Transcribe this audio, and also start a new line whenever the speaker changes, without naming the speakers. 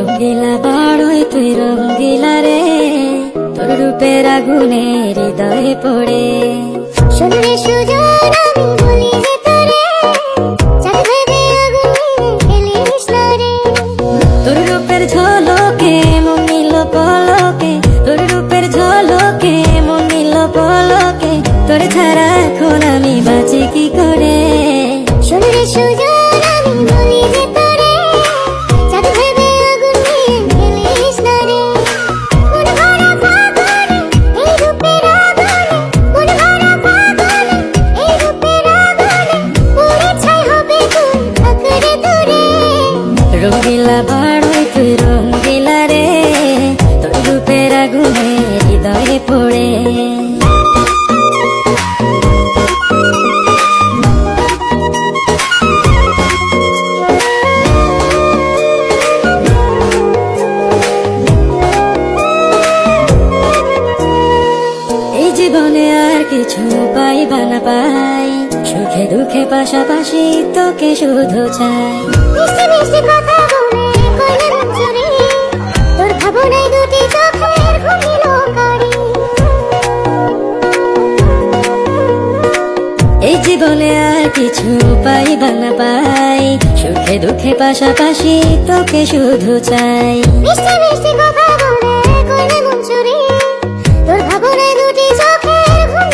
রঙ্গিলা বাড়ই তুই রঙ্গিলা রে, তোর রূপের আগুনে হৃদয়ে পড়ে।
শুনলে সুজন আমি বলি যে তোরে, চাঁদ ভেবে আগুন নিয়ে ফেলিস না রে।
তোর রূপের ঝলকে মন নিল পলকে, তোর রূপের ঝলকে মন নিল পলকে, তোর ছাড়া এখন আমি বাঁচি কি করে।
শুনলে সুজন আমি বলি যে তোরে, চাঁদ ভেবে আগুন নিয়ে ফেলিস না রে। মন ভরা ফাগুনে এই রূপের আগুনে, মন ভরা ফাগুনে এই রূপের আগুনে, পুড়ে ছাই হবে তুই থাক রে দূরে।
রঙ্গিলা বাড়ই তুই রঙ্গিলা রে, তোর রূপের আগুনে হৃদয়ে পড়ে। এই জীবনে আর কিছু পাইবা না পাই, সুখে দুঃখে পাশাপাশি তোকে শুধু চাই।
মিষ্টি মিষ্টি কথা বলে কইলে মন চুরি, তোর ভাবনায় দুটি চোখের ঘুমিল কারি।
এই জীবনে আর কিছু পাইবা না পাই, সুখে দুঃখে পাশাপাশি তোকে শুধু চাই।
মিষ্টি মিষ্টি কথা বলে কইলে মন চুরি, তোর ভাবনায় দুটি চোখের ঘুমিল